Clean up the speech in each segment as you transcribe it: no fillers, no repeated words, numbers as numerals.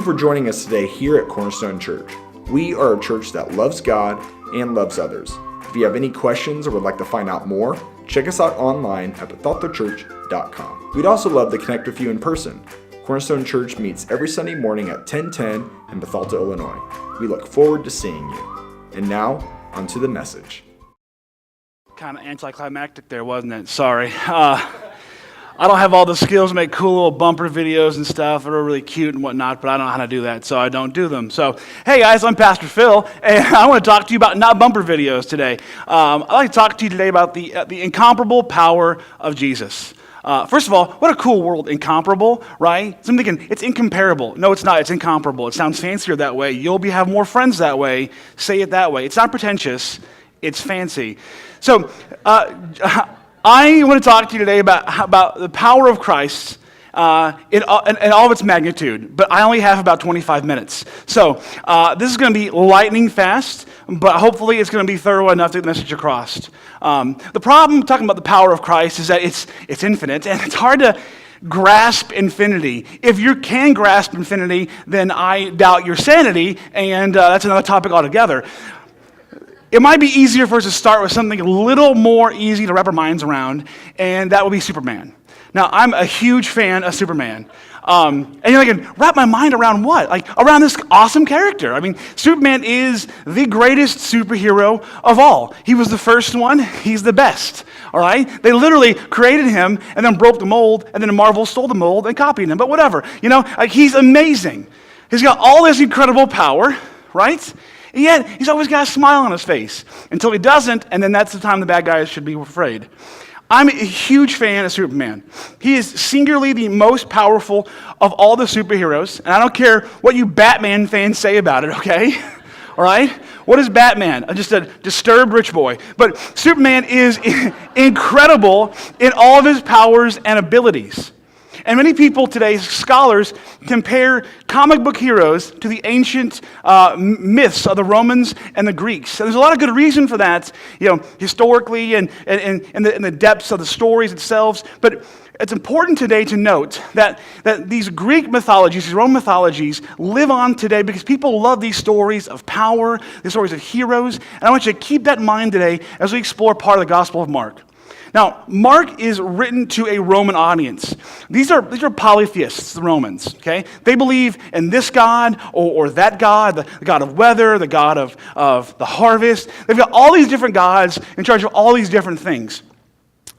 for joining us today here at Cornerstone Church. We are a church that loves God and loves others. If you have any questions or would like to find out more, check us out online at bethaltochurch.com. We'd also love to connect with you in person. Cornerstone Church meets every Sunday morning at 10:10 in Bethalto, Illinois. We look forward to seeing you. And now, onto the message. Kind of anticlimactic there, wasn't it? Sorry. I don't have all the skills to make cool little bumper videos and stuff that are really cute and whatnot, but I don't know how to do that, so I don't do them. So, hey guys, I'm Pastor Phil, and I want to talk to you about not bumper videos today. I'd like to talk to you today about the incomparable power of Jesus. First of all, what a cool word, incomparable, right? So I'm thinking, it's incomparable. No, it's not. It's incomparable. It sounds fancier that way. You'll have more friends that way. Say it that way. It's not pretentious. It's fancy. So, I want to talk to you today about the power of Christ in all of its magnitude, but I only have about 25 minutes. So this is going to be lightning fast, but hopefully it's going to be thorough enough to get the message across. The problem talking about the power of Christ is that it's infinite, and it's hard to grasp infinity. If you can grasp infinity, then I doubt your sanity, and that's another topic altogether. It might be easier for us to start with something a little more easy to wrap our minds around, and that would be Superman. Now, I'm a huge fan of Superman. And you're like, wrap my mind around what? Like, around this awesome character. I mean, Superman is the greatest superhero of all. He was the first one. He's the best. All right? They literally created him and then broke the mold, and then Marvel stole the mold and copied him. But whatever. You know, like, he's amazing. He's got all this incredible power, right? And yet, he's always got a smile on his face until he doesn't, and then that's the time the bad guys should be afraid. I'm a huge fan of Superman. He is singularly the most powerful of all the superheroes, and I don't care what you Batman fans say about it, okay? All right? What is Batman? Just a disturbed rich boy. But Superman is incredible in all of his powers and abilities. And many people today, scholars, compare comic book heroes to the ancient myths of the Romans and the Greeks. And there's a lot of good reason for that, historically and in the depths of the stories themselves. But it's important today to note that these Greek mythologies, these Roman mythologies, live on today because people love these stories of power, these stories of heroes. And I want you to keep that in mind today as we explore part of the Gospel of Mark. Now, Mark is written to a Roman audience. These are polytheists, the Romans, okay? They believe in this God or that God, the God of weather, the God of the harvest. They've got all these different gods in charge of all these different things.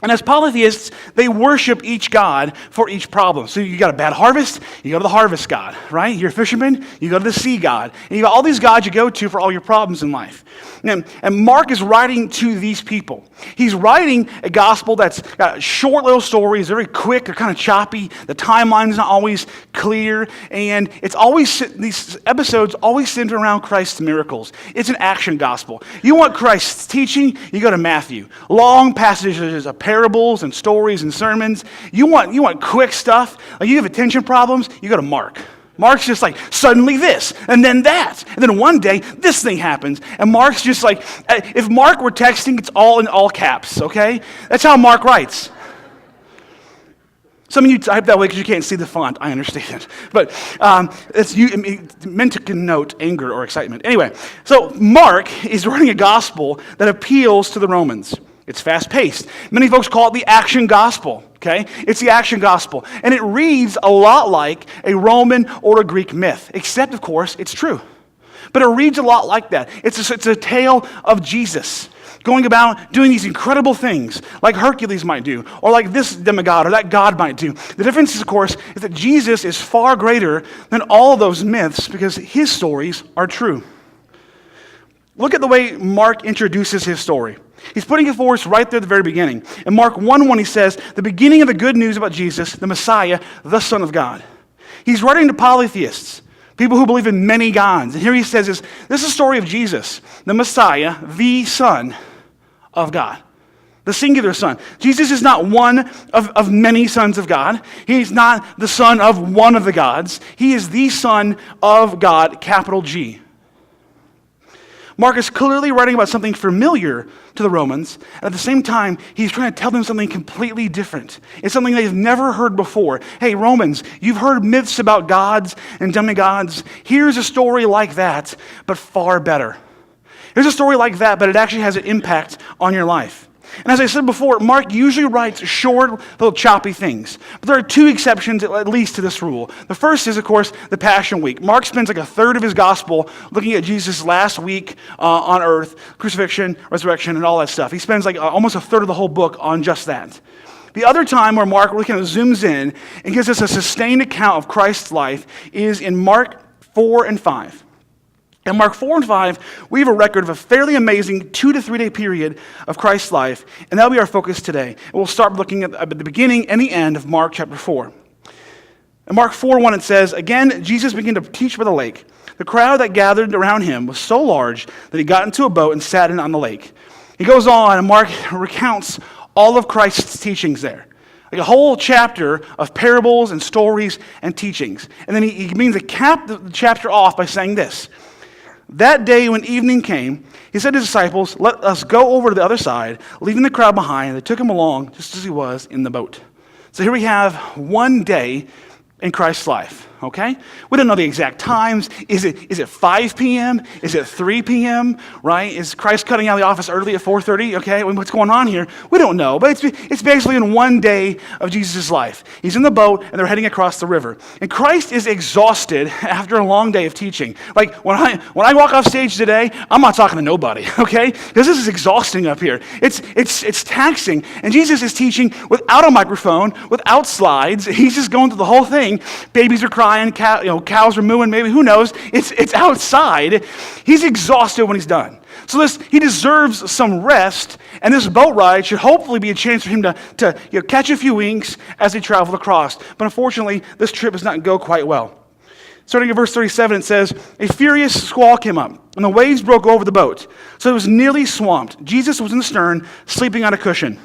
And as polytheists, they worship each god for each problem. So you got a bad harvest, you go to the harvest god, right? You're a fisherman, you go to the sea god. And you got all these gods you go to for all your problems in life. And Mark is writing to these people. He's writing a gospel that's got short little stories, very quick, they're kind of choppy, the timeline's not always clear, and it's always, these episodes always center around Christ's miracles. It's an action gospel. You want Christ's teaching, you go to Matthew. Long passages of parables and stories and sermons. You want quick stuff, like you have attention problems, you go to Mark. Mark's just like, suddenly this, and then that, and then one day, this thing happens. And Mark's just like, if Mark were texting, it's all in all caps, okay? That's how Mark writes. Some of you type that way because you can't see the font, I understand. But it's meant to connote anger or excitement. Anyway, so Mark is writing a gospel that appeals to the Romans. It's fast-paced. Many folks call it the action gospel, okay? It's the action gospel. And it reads a lot like a Roman or a Greek myth, except, of course, it's true. But it reads a lot like that. It's a tale of Jesus going about doing these incredible things like Hercules might do, or like this demigod or that god might do. The difference, of course, is that Jesus is far greater than all of those myths because his stories are true. Look at the way Mark introduces his story. He's putting it for us right there at the very beginning. In Mark 1:1, he says, the beginning of the good news about Jesus, the Messiah, the Son of God. He's writing to polytheists, people who believe in many gods. And here he says this is the story of Jesus, the Messiah, the Son of God. The singular Son. Jesus is not one of many sons of God. He's not the son of one of the gods. He is the Son of God, capital G. Mark is clearly writing about something familiar to the Romans, and at the same time, he's trying to tell them something completely different. It's something they've never heard before. Hey, Romans, you've heard myths about gods and demigods. Here's a story like that, but far better. Here's a story like that, but it actually has an impact on your life. And as I said before, Mark usually writes short, little choppy things. But there are two exceptions, at least, to this rule. The first is, of course, the Passion Week. Mark spends like a third of his gospel looking at Jesus' last week on earth, crucifixion, resurrection, and all that stuff. He spends like almost a third of the whole book on just that. The other time where Mark really kind of zooms in and gives us a sustained account of Christ's life is in Mark 4 and 5. In Mark 4 and 5, we have a record of a fairly amazing 2 to 3 day period of Christ's life, and that'll be our focus today. And we'll start looking at the beginning and the end of Mark chapter 4. In Mark 4:1, it says, "Again, Jesus began to teach by the lake. The crowd that gathered around him was so large that he got into a boat and sat in on the lake." He goes on, and Mark recounts all of Christ's teachings there. Like a whole chapter of parables and stories and teachings. And then he begins to cap the chapter off by saying this. "That day when evening came, he said to his disciples, 'Let us go over to the other side,' leaving the crowd behind. They took him along just as he was in the boat." So here we have one day in Christ's life, okay? We don't know the exact times. Is it 5 p.m.? Is it 3 p.m., right? Is Christ cutting out of the office early at 4:30? Okay, what's going on here? We don't know, but it's basically in one day of Jesus' life. He's in the boat, and they're heading across the river. And Christ is exhausted after a long day of teaching. Like, when I walk off stage today, I'm not talking to nobody, okay? Because this is exhausting up here. It's taxing. And Jesus is teaching without a microphone, without slides. He's just going through the whole thing. Babies are crying, cows are mooing, maybe, who knows? It's outside. He's exhausted when he's done. So he deserves some rest, and this boat ride should hopefully be a chance for him to catch a few winks as they travel across. But unfortunately, this trip does not go quite well. Starting at verse 37, it says, "A furious squall came up, and the waves broke over the boat, so it was nearly swamped. Jesus was in the stern, sleeping on a cushion."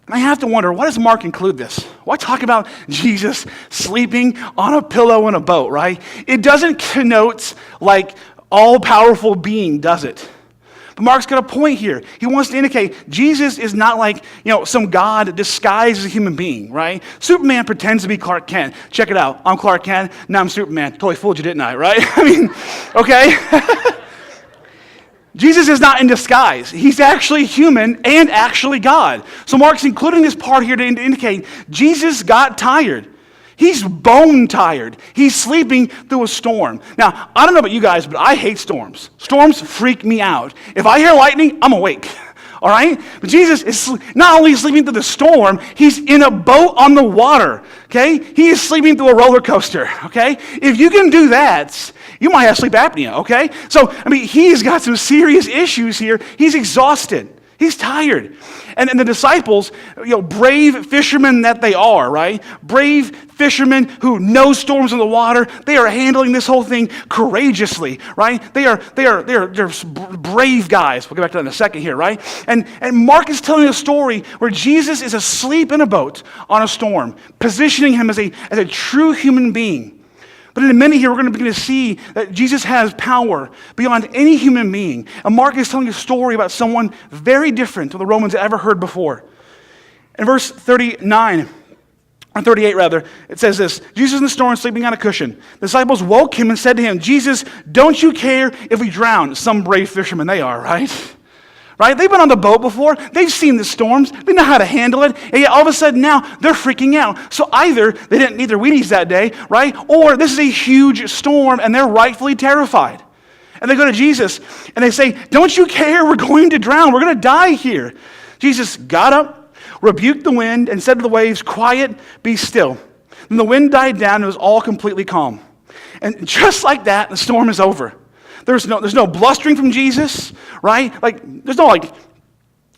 And I have to wonder, why does Mark include this? Why talk about Jesus sleeping on a pillow in a boat, right? It doesn't connote like all-powerful being, does it? But Mark's got a point here. He wants to indicate Jesus is not like, some God disguised as a human being, right? Superman pretends to be Clark Kent. Check it out. I'm Clark Kent. Now I'm Superman. Totally fooled you, didn't I, right? I mean, okay. Jesus is not in disguise. He's actually human and actually God. So Mark's including this part here to indicate Jesus got tired. He's bone tired. He's sleeping through a storm. Now, I don't know about you guys, but I hate storms. Storms freak me out. If I hear lightning, I'm awake. All right? But Jesus is not only sleeping through the storm, he's in a boat on the water. Okay? He is sleeping through a roller coaster. Okay? If you can do that, you might have sleep apnea. Okay? So, he's got some serious issues here. He's exhausted. He's tired. And the disciples, brave fishermen that they are, right? Brave fishermen who know storms in the water. They are handling this whole thing courageously, right? They're brave guys. We'll get back to that in a second here, right? And Mark is telling a story where Jesus is asleep in a boat on a storm, positioning him as a true human being. But in a minute here, we're going to begin to see that Jesus has power beyond any human being. And Mark is telling a story about someone very different to the Romans had ever heard before. In verse 39, or 38 rather, it says this, "Jesus in the storm, sleeping on a cushion. The disciples woke him and said to him, 'Jesus, don't you care if we drown?'" Some brave fishermen they are, right? Right? They've been on the boat before. They've seen the storms. They know how to handle it. And yet all of a sudden now they're freaking out. So either they didn't need their Wheaties that day, right? Or this is a huge storm and they're rightfully terrified. And they go to Jesus and they say, "Don't you care? We're going to drown. We're going to die here." Jesus got up, rebuked the wind, and said to the waves, "Quiet, be still." Then the wind died down and it was all completely calm. And just like that, the storm is over. There's no blustering from Jesus, right?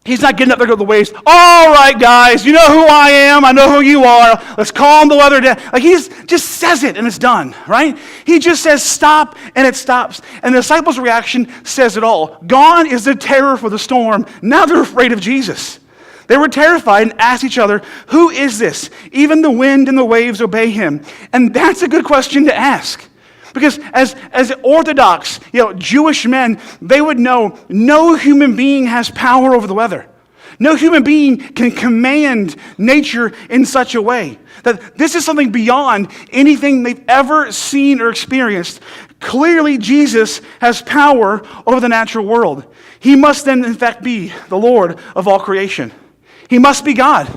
He's not getting up there to the waves. "All right, guys, you know who I am. I know who you are. Let's calm the weather down." He just says it and it's done, right? He just says stop and it stops. And the disciples' reaction says it all. Gone is the terror for the storm. Now they're afraid of Jesus. They were terrified and asked each other, "Who is this? Even the wind and the waves obey him." And that's a good question to ask. Because as Orthodox, Jewish men, they would know no human being has power over the weather. No human being can command nature in such a way that this is something beyond anything they've ever seen or experienced. Clearly, Jesus has power over the natural world. He must then, in fact, be the Lord of all creation. He must be God.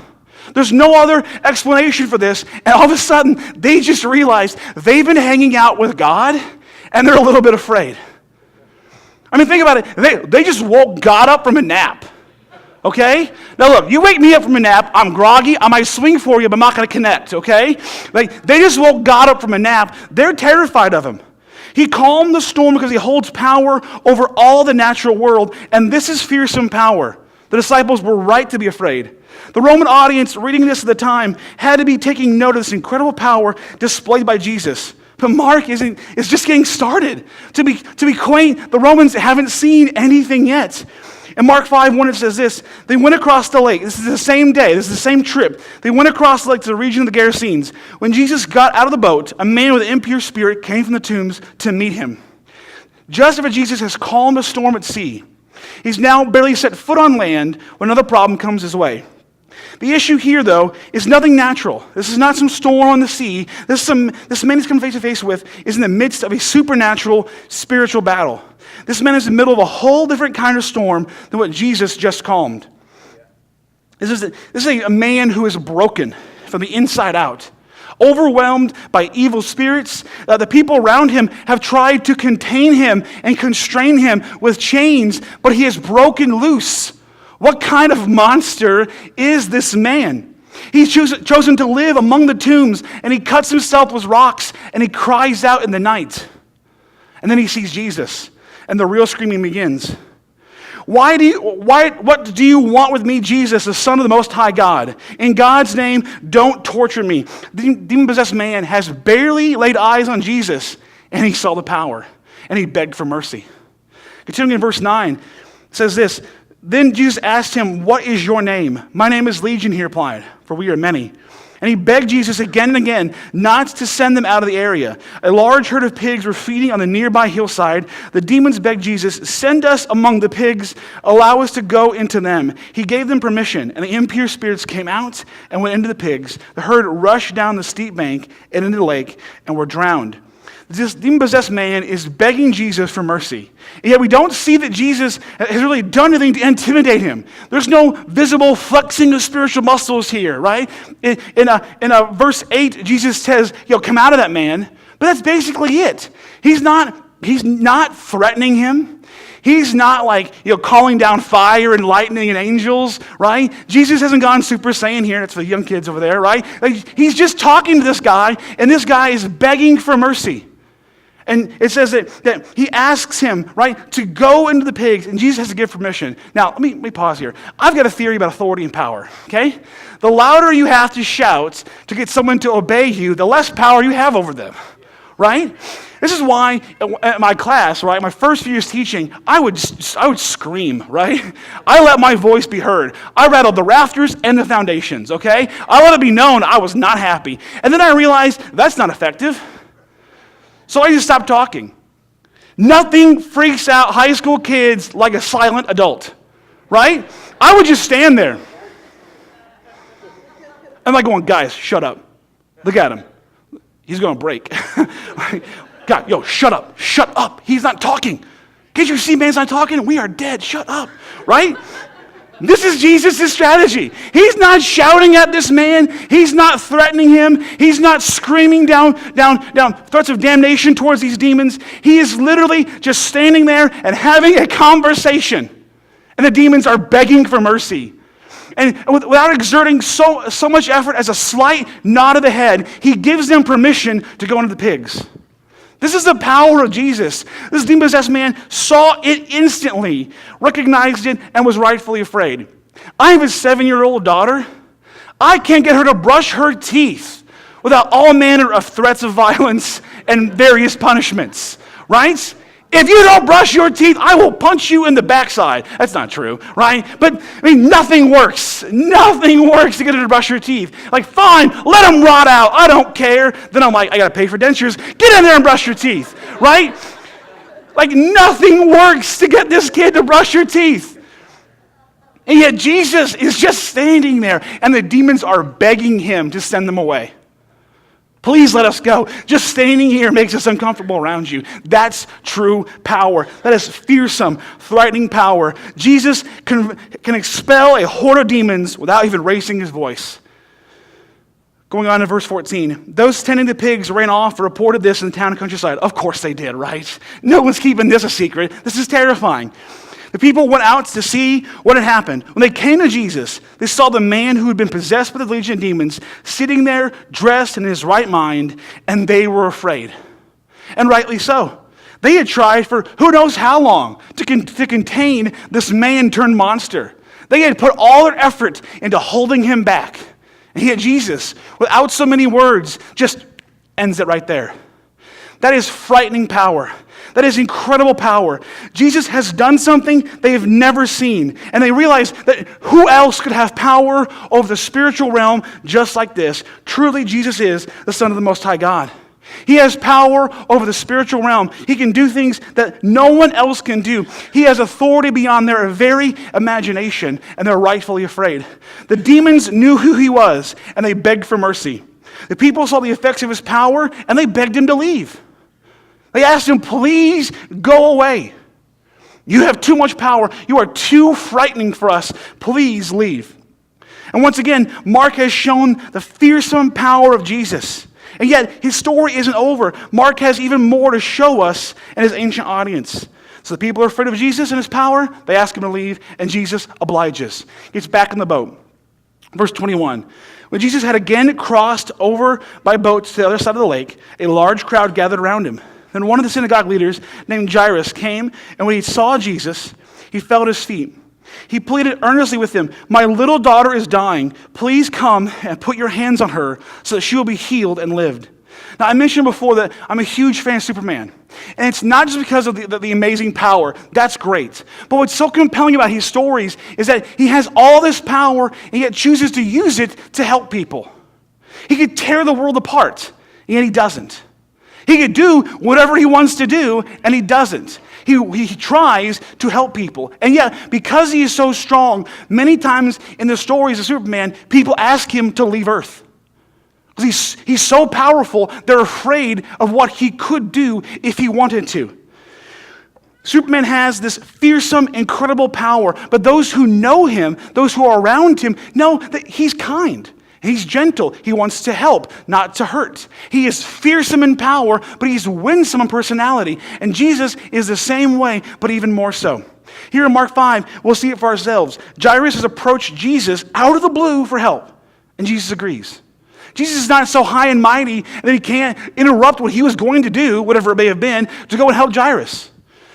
There's no other explanation for this. And all of a sudden, they just realized they've been hanging out with God, and they're a little bit afraid. I mean, think about it. They just woke God up from a nap. Okay? Now look, you wake me up from a nap, I'm groggy, I might swing for you, but I'm not going to connect, okay? Like, they just woke God up from a nap. They're terrified of him. He calmed the storm because he holds power over all the natural world, and this is fearsome power. The disciples were right to be afraid. The Roman audience reading this at the time had to be taking note of this incredible power displayed by Jesus. But Mark is just getting started. To be quaint, the Romans haven't seen anything yet. In Mark 5:1 it says this: they went across the lake. This is the same day. This is the same trip. They went across the lake to the region of the Gerasenes. When Jesus got out of the boat, a man with an impure spirit came from the tombs to meet him. Just after Jesus has calmed a storm at sea, he's now barely set foot on land when another problem comes his way. The issue here, though, is nothing natural. This is not some storm on the sea. This man he's come face to face with is in the midst of a supernatural spiritual battle. This man is in the middle of a whole different kind of storm than what Jesus just calmed. This is a man who is broken from the inside out, overwhelmed by evil spirits. The people around him have tried to contain him and constrain him with chains, but he is broken loose. What kind of monster is this man? He's chosen to live among the tombs, and he cuts himself with rocks, and he cries out in the night. And then he sees Jesus, and the real screaming begins. What do you want with me, Jesus, the Son of the Most High God? In God's name, don't torture me. The demon-possessed man has barely laid eyes on Jesus, and he saw the power, and he begged for mercy. Continuing in verse 9, it says this: then Jesus asked him, what is your name? My name is Legion, he replied, for we are many. And he begged Jesus again and again not to send them out of the area. A large herd of pigs were feeding on the nearby hillside. The demons begged Jesus, send us among the pigs, allow us to go into them. He gave them permission, and the impure spirits came out and went into the pigs. The herd rushed down the steep bank and into the lake and were drowned. This demon-possessed man is begging Jesus for mercy. And yet we don't see that Jesus has really done anything to intimidate him. There's no visible flexing of spiritual muscles here, right? In verse 8, Jesus says, come out of that man. But that's basically it. He's not threatening him. He's not calling down fire and lightning and angels, right? Jesus hasn't gone Super Saiyan here. That's for the young kids over there, right? He's just talking to this guy, and this guy is begging for mercy. And it says that he asks him, right, to go into the pigs, and Jesus has to give permission. Now, let me pause here. I've got a theory about authority and power, okay? The louder you have to shout to get someone to obey you, the less power you have over them, right? This is why at my class, right, my first few years teaching, I would scream, right? I let my voice be heard. I rattled the rafters and the foundations, okay? I let it be known I was not happy. And then I realized that's not effective. So I just stopped talking. Nothing freaks out high school kids like a silent adult, right? I would just stand there. I'm like going, guys, shut up. Look at him. He's going to break. God, shut up. He's not talking. Can't you see man's not talking? We are dead. Shut up, right? This is Jesus' strategy. He's not shouting at this man. He's not threatening him. He's not screaming down threats of damnation towards these demons. He is literally just standing there and having a conversation. And the demons are begging for mercy. And without exerting so much effort as a slight nod of the head, he gives them permission to go into the pigs. This is the power of Jesus. This demon-possessed man saw it instantly, recognized it, and was rightfully afraid. I have a 7-year-old daughter. I can't get her to brush her teeth without all manner of threats of violence and various punishments, right? If you don't brush your teeth, I will punch you in the backside. That's not true, right? But, nothing works. Nothing works to get her to brush your teeth. Like, fine, let them rot out. I don't care. Then I'm like, I got to pay for dentures. Get in there and brush your teeth, right? Like, nothing works to get this kid to brush your teeth. And yet Jesus is just standing there, and the demons are begging him to send them away. Please let us go. Just standing here makes us uncomfortable around you. That's true power. That is fearsome, frightening power. Jesus can expel a horde of demons without even raising his voice. Going on to verse 14. Those tending the pigs ran off and reported this in the town and countryside. Of course they did, right? No one's keeping this a secret. This is terrifying. The people went out to see what had happened. When they came to Jesus, they saw the man who had been possessed by the legion of demons sitting there, dressed in his right mind, and they were afraid. And rightly so. They had tried for who knows how long to contain this man-turned-monster. They had put all their effort into holding him back. And yet Jesus, without so many words, just ends it right there. That is frightening power. That is incredible power. Jesus has done something they have never seen. And they realize that who else could have power over the spiritual realm just like this? Truly, Jesus is the Son of the Most High God. He has power over the spiritual realm. He can do things that no one else can do. He has authority beyond their very imagination, and they're rightfully afraid. The demons knew who he was, and they begged for mercy. The people saw the effects of his power, and they begged him to leave. They asked him, please go away. You have too much power. You are too frightening for us. Please leave. And once again, Mark has shown the fearsome power of Jesus. And yet, his story isn't over. Mark has even more to show us and his ancient audience. So the people are afraid of Jesus and his power. They ask him to leave, and Jesus obliges. He gets back in the boat. Verse 21. When Jesus had again crossed over by boat to the other side of the lake, a large crowd gathered around him. Then one of the synagogue leaders named Jairus came, and when he saw Jesus, he fell at his feet. He pleaded earnestly with him, my little daughter is dying. Please come and put your hands on her so that she will be healed and lived. Now, I mentioned before that I'm a huge fan of Superman. And it's not just because of the amazing power. That's great. But what's so compelling about his stories is that he has all this power and yet chooses to use it to help people. He could tear the world apart, and yet he doesn't. He could do whatever he wants to do, and he doesn't. He tries to help people. And yet, because he is so strong, many times in the stories of Superman, people ask him to leave Earth. Because he's so powerful, they're afraid of what he could do if he wanted to. Superman has this fearsome, incredible power, but those who know him, those who are around him, know that he's kind. He's gentle. He wants to help, not to hurt. He is fearsome in power, but he's winsome in personality. And Jesus is the same way, but even more so. Here in Mark 5, we'll see it for ourselves. Jairus has approached Jesus out of the blue for help, and Jesus agrees. Jesus is not so high and mighty that he can't interrupt what he was going to do, whatever it may have been, to go and help Jairus.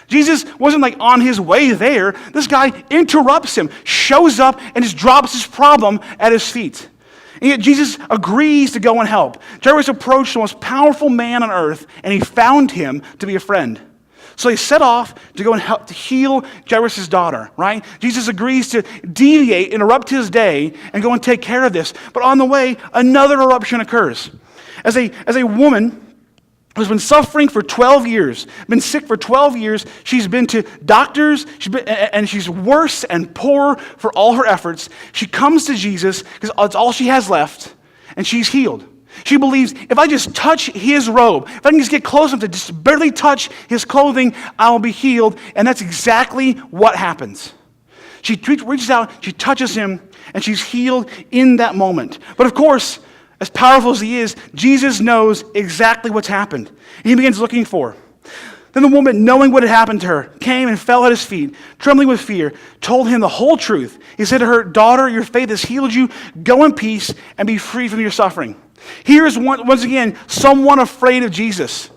Jesus wasn't like on his way there. This guy interrupts him, shows up, and just drops his problem at his feet. And yet Jesus agrees to go and help. Jairus approached the most powerful man on earth, and he found him to be a friend. So he set off to go and help to heal Jairus' daughter, right? Jesus agrees to deviate, interrupt his day, and go and take care of this. But on the way, another eruption occurs. As a woman who's been suffering for 12 years, been sick for 12 years. She's been to doctors, and she's worse and poorer for all her efforts. She comes to Jesus because it's all she has left, and she's healed. She believes, if I just touch his robe, if I can just get close enough to just barely touch his clothing, I'll be healed. And that's exactly what happens. She reaches out, she touches him, and she's healed in that moment. But of course, as powerful as he is, Jesus knows exactly what's happened. And he begins looking for her. Then the woman, knowing what had happened to her, came and fell at his feet, trembling with fear, told him the whole truth. He said to her, daughter, your faith has healed you. Go in peace and be free from your suffering. Here is once again someone afraid of Jesus.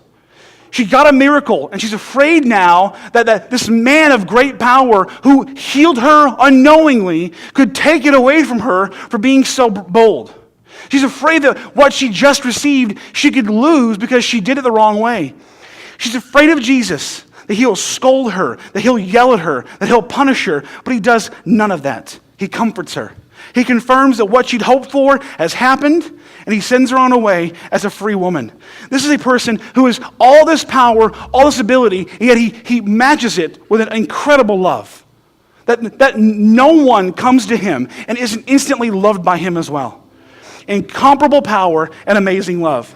She got a miracle, and she's afraid now that this man of great power who healed her unknowingly could take it away from her for being so bold. She's afraid that what she just received, she could lose because she did it the wrong way. She's afraid of Jesus, that he'll scold her, that he'll yell at her, that he'll punish her, but he does none of that. He comforts her. He confirms that what she'd hoped for has happened, and he sends her on her way as a free woman. This is a person who has all this power, all this ability, and yet he matches it with an incredible love. That no one comes to him and isn't instantly loved by him as well. Incomparable power and amazing love.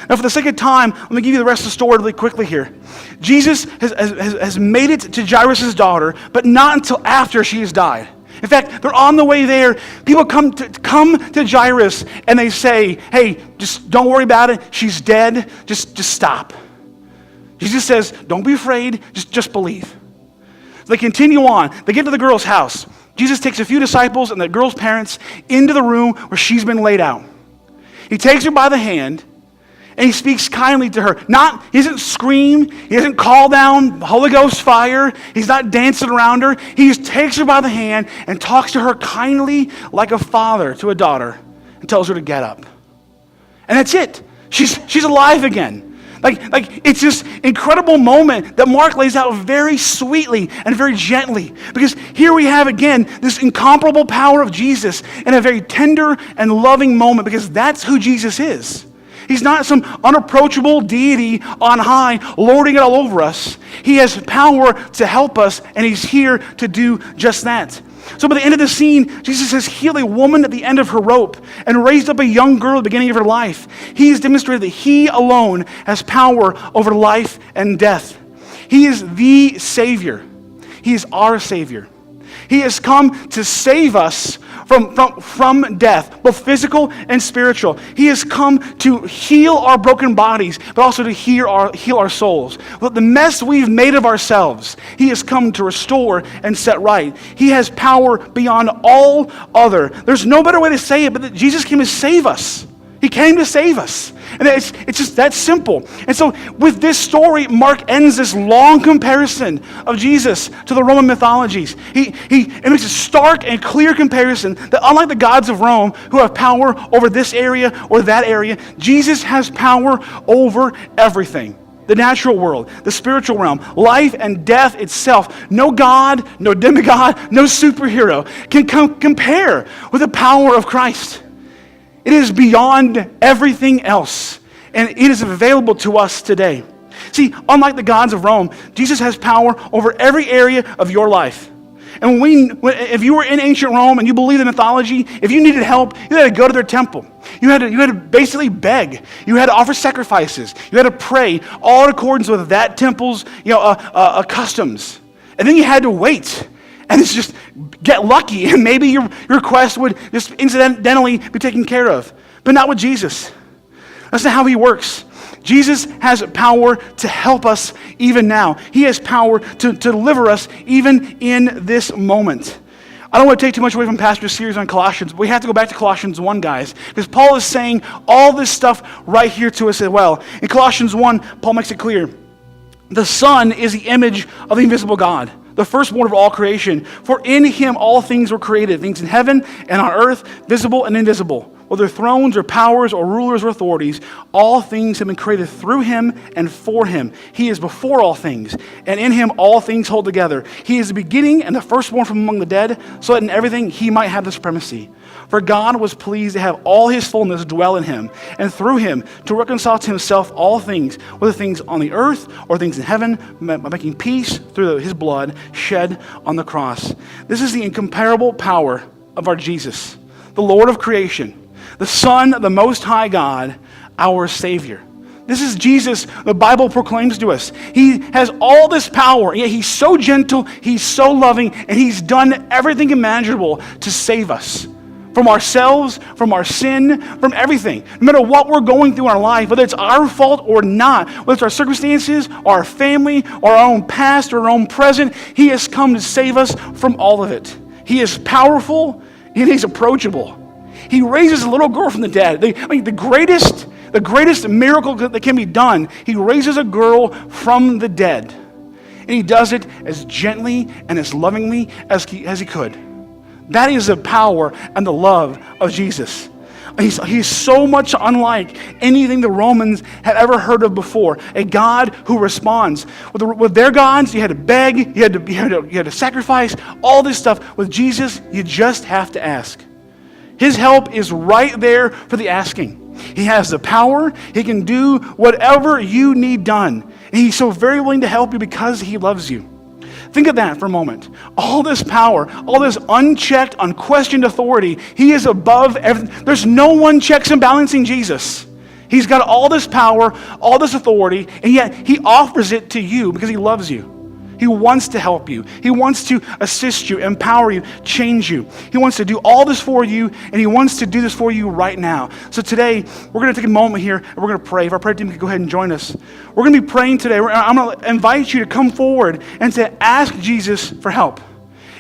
Now, for the sake of time, let me give you the rest of the story really quickly here. Jesus has made it to Jairus' daughter, but not until after she has died. In fact, they're on the way there. People come to Jairus and they say, hey, just don't worry about it. She's dead. Just stop. Jesus says, don't be afraid. Just believe. So they continue on. They get to the girl's house. Jesus takes a few disciples and the girl's parents into the room where she's been laid out. He takes her by the hand and he speaks kindly to her. He doesn't scream. He doesn't call down Holy Ghost fire. He's not dancing around her. He just takes her by the hand and talks to her kindly like a father to a daughter and tells her to get up. And that's it. She's alive again. Like it's this incredible moment that Mark lays out very sweetly and very gently. Because here we have again this incomparable power of Jesus in a very tender and loving moment, because that's who Jesus is. He's not some unapproachable deity on high lording it all over us. He has power to help us, and he's here to do just that. So by the end of the scene, Jesus has healed a woman at the end of her rope and raised up a young girl at the beginning of her life. He has demonstrated that he alone has power over life and death. He is the Savior. He is our Savior. He has come to save us from death, both physical and spiritual. He has come to heal our broken bodies, but also to heal our souls. But the mess we've made of ourselves, he has come to restore and set right. He has power beyond all other. There's no better way to say it, but that Jesus came to save us. He came to save us. And it's just that simple. And so with this story, Mark ends this long comparison of Jesus to the Roman mythologies. He makes a stark and clear comparison that unlike the gods of Rome who have power over this area or that area, Jesus has power over everything. The natural world, the spiritual realm, life and death itself. No god, no demigod, no superhero can compare with the power of Christ. It is beyond everything else, and it is available to us today. See, unlike the gods of Rome, Jesus has power over every area of your life. And if you were in ancient Rome and you believe in mythology, if you needed help, you had to go to their temple. You had to basically beg. You had to offer sacrifices. You had to pray, all in accordance with that temple's customs. And then you had to wait. And it's just get lucky, and maybe your request would just incidentally be taken care of. But not with Jesus. That's not how he works. Jesus has power to help us even now. He has power to deliver us even in this moment. I don't want to take too much away from Pastor's series on Colossians, but we have to go back to Colossians 1, guys, because Paul is saying all this stuff right here to us as well. In Colossians 1, Paul makes it clear. The Son is the image of the invisible God, the firstborn of all creation. For in him all things were created, things in heaven and on earth, visible and invisible. Whether thrones or powers or rulers or authorities, all things have been created through him and for him. He is before all things, and in him all things hold together. He is the beginning and the firstborn from among the dead, so that in everything he might have the supremacy. For God was pleased to have all his fullness dwell in him, and through him to reconcile to himself all things, whether things on the earth or things in heaven, by making peace through his blood shed on the cross. This is the incomparable power of our Jesus, the Lord of creation, the Son of the Most High God, our Savior. This is Jesus the Bible proclaims to us. He has all this power, yet he's so gentle, he's so loving, and he's done everything imaginable to save us. From ourselves, from our sin, from everything. No matter what we're going through in our life, whether it's our fault or not, whether it's our circumstances, or our family, or our own past, or our own present, he has come to save us from all of it. He is powerful, and he's approachable. He raises a little girl from the dead. The greatest miracle that can be done, he raises a girl from the dead. And he does it as gently and as lovingly as he could. That is the power and the love of Jesus. He's so much unlike anything the Romans had ever heard of before. A God who responds. With their gods, you had to beg, you had to sacrifice, all this stuff. With Jesus, you just have to ask. His help is right there for the asking. He has the power. He can do whatever you need done. And he's so very willing to help you because he loves you. Think of that for a moment. All this power, all this unchecked, unquestioned authority, he is above everything. There's no one checks and balancing Jesus. He's got all this power, all this authority, and yet he offers it to you because he loves you. He wants to help you. He wants to assist you, empower you, change you. He wants to do all this for you, and he wants to do this for you right now. So today, we're going to take a moment here, and we're going to pray. If our prayer team could go ahead and join us. We're going to be praying today. I'm going to invite you to come forward and to ask Jesus for help.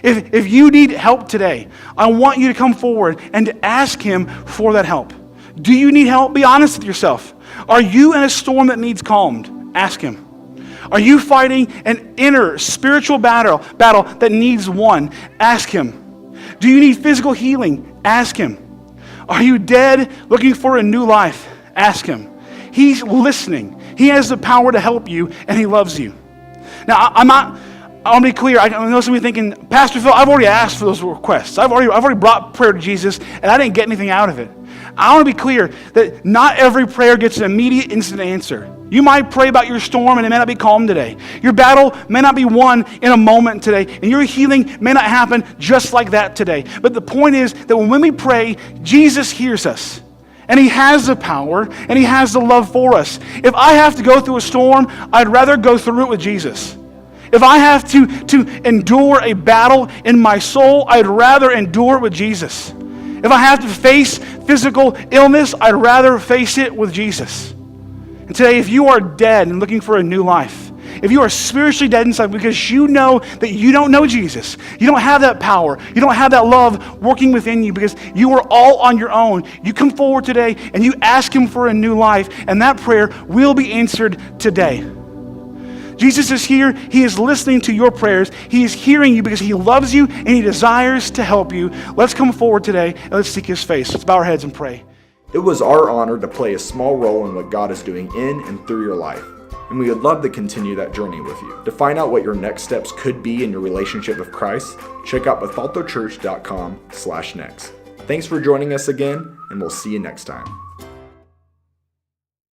If you need help today, I want you to come forward and to ask him for that help. Do you need help? Be honest with yourself. Are you in a storm that needs calmed? Ask him. Are you fighting an inner spiritual battle that needs won? Ask him. Do you need physical healing? Ask him. Are you dead looking for a new life? Ask him. He's listening. He has the power to help you, and he loves you. Now, I want to be clear. I know some of you thinking, Pastor Phil, I've already asked for those requests. I've already brought prayer to Jesus, and I didn't get anything out of it. I want to be clear that not every prayer gets an immediate, instant answer. You might pray about your storm and it may not be calm today. Your battle may not be won in a moment today, and your healing may not happen just like that today. But the point is that when we pray, Jesus hears us. And he has the power, and he has the love for us. If I have to go through a storm, I'd rather go through it with Jesus. If I have to endure a battle in my soul, I'd rather endure it with Jesus. If I have to face physical illness, I'd rather face it with Jesus. And today, if you are dead and looking for a new life, if you are spiritually dead inside because you know that you don't know Jesus, you don't have that power, you don't have that love working within you because you are all on your own, you come forward today and you ask him for a new life, and that prayer will be answered today. Jesus is here. He is listening to your prayers. He is hearing you because he loves you and he desires to help you. Let's come forward today and let's seek his face. Let's bow our heads and pray. It was our honor to play a small role in what God is doing in and through your life, and we would love to continue that journey with you. To find out what your next steps could be in your relationship with Christ, check out bethaltochurch.com/next. Thanks for joining us again, and we'll see you next time.